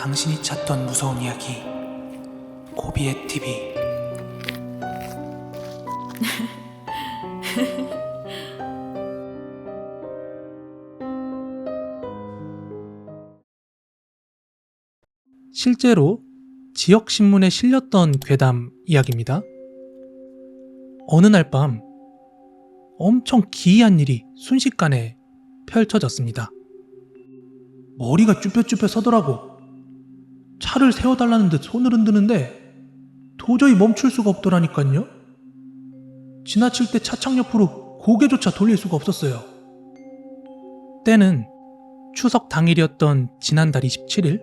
당신이 찾던 무서운 이야기 고비의 TV. 실제로 지역신문에 실렸던 괴담 이야기입니다. 어느 날 밤 엄청 기이한 일이 순식간에 펼쳐졌습니다. 머리가 쭈뼛쭈뼛 서더라고. 차를 세워달라는 듯 손을 흔드는데 도저히 멈출 수가 없더라니깐요. 지나칠 때 차창 옆으로 고개조차 돌릴 수가 없었어요. 때는 추석 당일이었던 지난달 27일,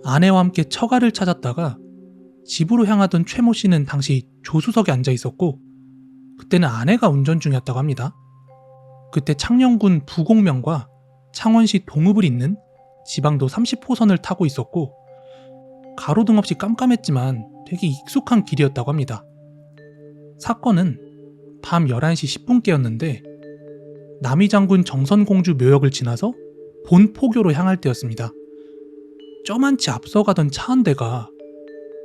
아내와 함께 처가를 찾았다가 집으로 향하던 최모 씨는 당시 조수석에 앉아 있었고, 그때는 아내가 운전 중이었다고 합니다. 그때 창녕군 부곡면과 창원시 동읍을 잇는 지방도 30호선을 타고 있었고, 가로등 없이 깜깜했지만 되게 익숙한 길이었다고 합니다. 사건은 밤 11시 10분께였는데 남이장군 정선공주 묘역을 지나서 본포교로 향할 때였습니다. 쩌만치 앞서가던 차 한 대가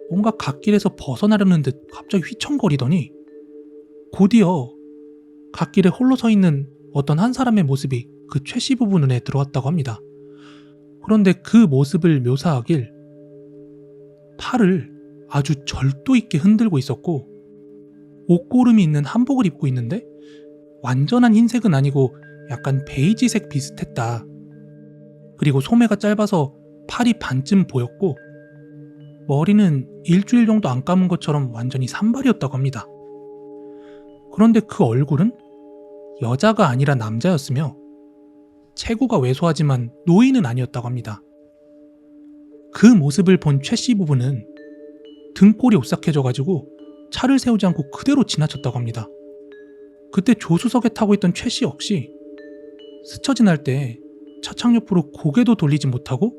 뭔가 갓길에서 벗어나려는 듯 갑자기 휘청거리더니 곧이어 갓길에 홀로 서 있는 어떤 한 사람의 모습이 그 최씨 부부 눈에 들어왔다고 합니다. 그런데 그 모습을 묘사하길 팔을 아주 절도 있게 흔들고 있었고, 옷고름이 있는 한복을 입고 있는데 완전한 흰색은 아니고 약간 베이지색 비슷했다. 그리고 소매가 짧아서 팔이 반쯤 보였고, 머리는 일주일 정도 안 감은 것처럼 완전히 산발이었다고 합니다. 그런데 그 얼굴은 여자가 아니라 남자였으며 체구가 왜소하지만 노인은 아니었다고 합니다. 그 모습을 본 최씨 부부는 등골이 오싹해져가지고 차를 세우지 않고 그대로 지나쳤다고 합니다. 그때 조수석에 타고 있던 최씨 역시 스쳐 지날 때 차창 옆으로 고개도 돌리지 못하고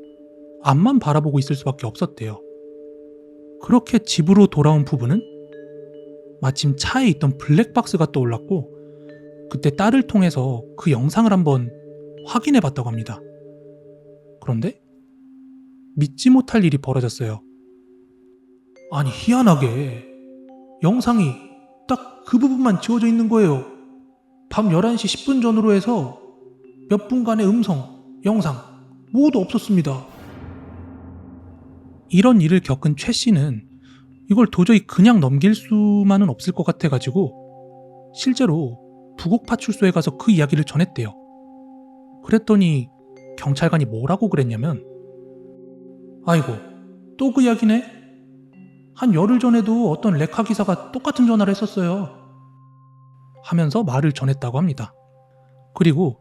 앞만 바라보고 있을 수밖에 없었대요. 그렇게 집으로 돌아온 부부는 마침 차에 있던 블랙박스가 떠올랐고, 그때 딸을 통해서 그 영상을 한번 확인해 봤다고 합니다. 그런데 믿지 못할 일이 벌어졌어요. 아니, 희한하게 영상이 딱 그 부분만 지워져 있는 거예요. 밤 11시 10분 전으로 해서 몇 분간의 음성, 영상 모두 없었습니다. 이런 일을 겪은 최 씨는 이걸 도저히 그냥 넘길 수만은 없을 것 같아가지고 실제로 부곡파출소에 가서 그 이야기를 전했대요. 그랬더니 경찰관이 뭐라고 그랬냐면, 아이고, 또 그 이야기네? 한 열흘 전에도 어떤 레카 기사가 똑같은 전화를 했었어요. 하면서 말을 전했다고 합니다. 그리고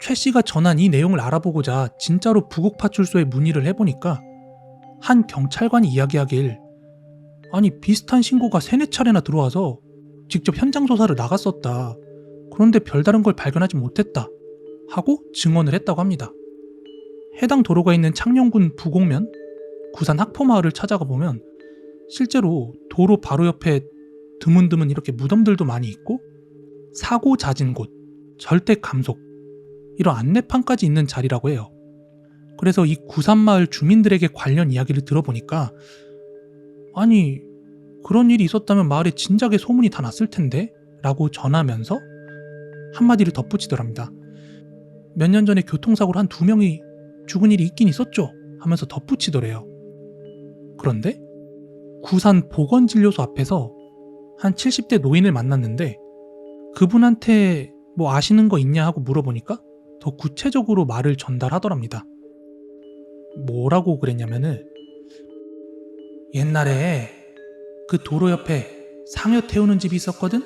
최 씨가 전한 이 내용을 알아보고자 진짜로 부곡파출소에 문의를 해보니까 한 경찰관이 이야기하길, 아니, 비슷한 신고가 3-4차례나 들어와서 직접 현장 조사를 나갔었다. 그런데 별다른 걸 발견하지 못했다. 하고 증언을 했다고 합니다. 해당 도로가 있는 창녕군 부곡면 구산 학포마을을 찾아가 보면 실제로 도로 바로 옆에 드문드문 이렇게 무덤들도 많이 있고, 사고 잦은 곳, 절대 감속, 이런 안내판까지 있는 자리라고 해요. 그래서 이 구산마을 주민들에게 관련 이야기를 들어보니까, 아니, 그런 일이 있었다면 마을에 진작에 소문이 다 났을 텐데? 라고 전하면서 한마디를 덧붙이더랍니다. 몇 년 전에 교통사고로 한 2명이 죽은 일이 있긴 있었죠? 하면서 덧붙이더래요. 그런데 구산 보건진료소 앞에서 한 70대 노인을 만났는데 그분한테 뭐 아시는 거 있냐 하고 물어보니까 더 구체적으로 말을 전달하더랍니다. 뭐라고 그랬냐면은, 옛날에 그 도로 옆에 상여 태우는 집이 있었거든?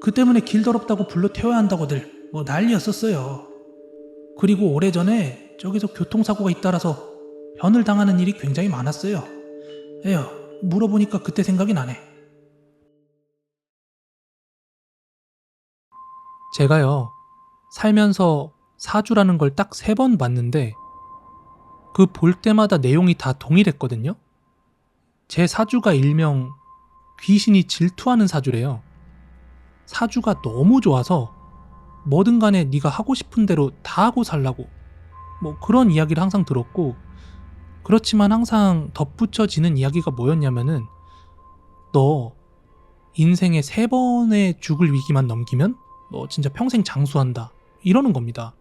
그 때문에 길 더럽다고 불러 태워야 한다고들 뭐 난리였었어요. 그리고 오래전에 저기서 교통사고가 잇따라서 변을 당하는 일이 굉장히 많았어요. 에휴, 물어보니까 그때 생각이 나네. 제가요, 살면서 사주라는 걸 딱 3번 봤는데 그 볼 때마다 내용이 다 동일했거든요. 제 사주가 일명 귀신이 질투하는 사주래요. 사주가 너무 좋아서 뭐든 간에 네가 하고 싶은 대로 다 하고 살라고 뭐 그런 이야기를 항상 들었고, 그렇지만 항상 덧붙여지는 이야기가 뭐였냐면은 너 인생에 3번의 죽을 위기만 넘기면 너 진짜 평생 장수한다 이러는 겁니다.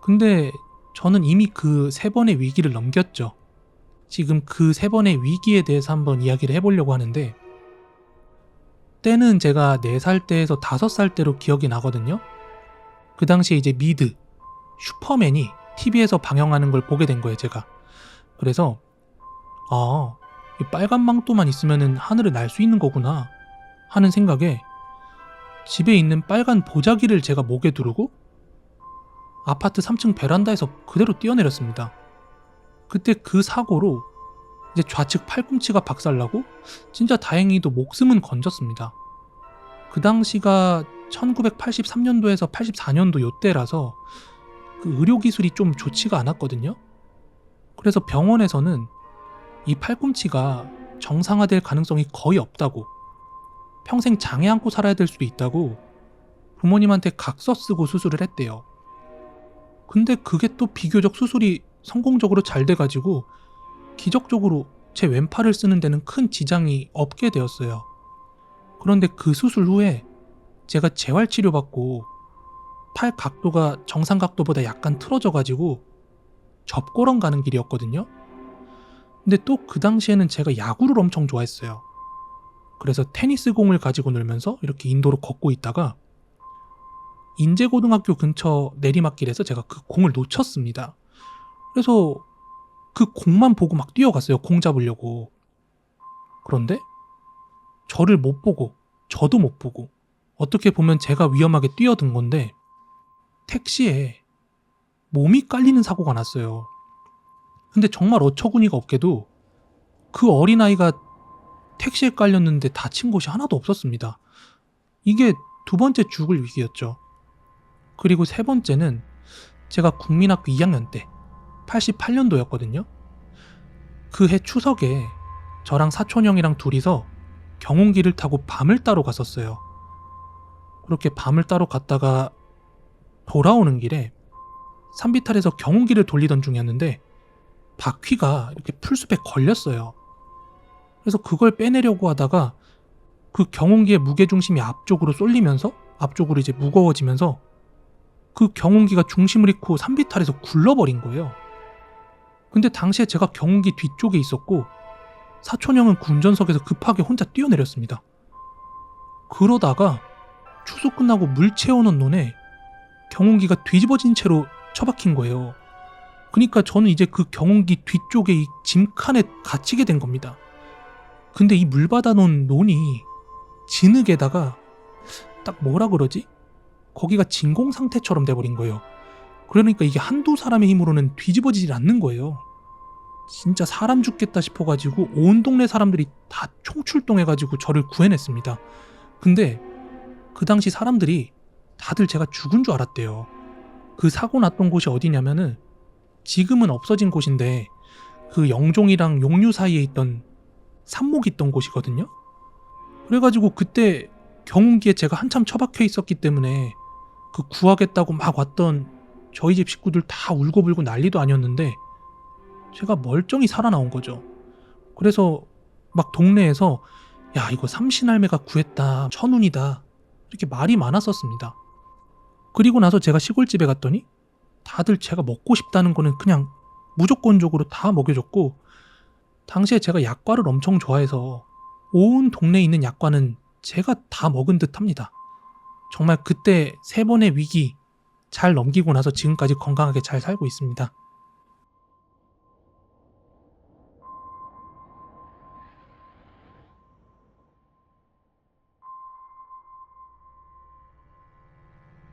근데 저는 이미 그 3번의 위기를 넘겼죠. 지금 그 3번의 위기에 대해서 한번 이야기를 해보려고 하는데, 때는 제가 4살 때에서 5살 때로 기억이 나거든요. 그 당시에 이제 미드, 슈퍼맨이 TV에서 방영하는 걸 보게 된 거예요, 제가. 그래서 이 빨간 망토만 있으면은 하늘을 날 수 있는 거구나 하는 생각에 집에 있는 빨간 보자기를 제가 목에 두르고 아파트 3층 베란다에서 그대로 뛰어내렸습니다. 그때 그 사고로 이제 좌측 팔꿈치가 박살나고 진짜 다행히도 목숨은 건졌습니다. 그 당시가 1983년도에서 84년도 요때라서 그 의료기술이 좀 좋지가 않았거든요. 그래서 병원에서는 이 팔꿈치가 정상화될 가능성이 거의 없다고, 평생 장애 안고 살아야 될 수도 있다고 부모님한테 각서 쓰고 수술을 했대요. 근데 그게 또 비교적 수술이 성공적으로 잘 돼가지고 기적적으로 제 왼팔을 쓰는 데는 큰 지장이 없게 되었어요. 그런데 그 수술 후에 제가 재활치료받고 팔 각도가 정상 각도보다 약간 틀어져가지고 접고런 가는 길이었거든요. 근데 또 그 당시에는 제가 야구를 엄청 좋아했어요. 그래서 테니스 공을 가지고 놀면서 이렇게 인도로 걷고 있다가 인제고등학교 근처 내리막길에서 제가 그 공을 놓쳤습니다. 그래서 그 공만 보고 막 뛰어갔어요. 공 잡으려고. 그런데 저를 못 보고 저도 못 보고 어떻게 보면 제가 위험하게 뛰어든 건데 택시에 몸이 깔리는 사고가 났어요. 근데 정말 어처구니가 없게도 그 어린아이가 택시에 깔렸는데 다친 곳이 하나도 없었습니다. 이게 2번째 죽을 위기였죠. 그리고 3번째는 제가 국민학교 2학년 때 88년도였거든요. 그 해 추석에 저랑 사촌 형이랑 둘이서 경운기를 타고 밤을 따러 갔었어요. 그렇게 밤을 따러 갔다가 돌아오는 길에 산비탈에서 경운기를 돌리던 중이었는데 바퀴가 이렇게 풀숲에 걸렸어요. 그래서 그걸 빼내려고 하다가 그 경운기의 무게중심이 앞쪽으로 쏠리면서 앞쪽으로 이제 무거워지면서 그 경운기가 중심을 잃고 산비탈에서 굴러버린 거예요. 근데 당시에 제가 경운기 뒤쪽에 있었고 사촌형은 그 운전석에서 급하게 혼자 뛰어내렸습니다. 그러다가 추수 끝나고 물 채우는 논에 경운기가 뒤집어진 채로 처박힌 거예요. 그러니까 저는 이제 그 경운기 뒤쪽에 이 짐칸에 갇히게 된 겁니다. 근데 이 물 받아놓은 논이 진흙에다가 딱 뭐라 그러지? 거기가 진공 상태처럼 돼버린 거예요. 그러니까 이게 한두 사람의 힘으로는 뒤집어지질 않는 거예요. 진짜 사람 죽겠다 싶어가지고 온 동네 사람들이 다 총출동해가지고 저를 구해냈습니다. 근데 그 당시 사람들이 다들 제가 죽은 줄 알았대요. 그 사고 났던 곳이 어디냐면은 지금은 없어진 곳인데 그 영종이랑 용류 사이에 있던 산목이 있던 곳이거든요. 그래가지고 그때 경운기에 제가 한참 처박혀 있었기 때문에 그 구하겠다고 막 왔던 저희 집 식구들 다 울고불고 난리도 아니었는데 제가 멀쩡히 살아나온 거죠. 그래서 막 동네에서 야 이거 삼신할매가 구했다, 천운이다 이렇게 말이 많았었습니다. 그리고 나서 제가 시골집에 갔더니 다들 제가 먹고 싶다는 거는 그냥 무조건적으로 다 먹여줬고, 당시에 제가 약과를 엄청 좋아해서 온 동네에 있는 약과는 제가 다 먹은 듯 합니다. 정말 그때 3번의 위기 잘 넘기고 나서 지금까지 건강하게 잘 살고 있습니다.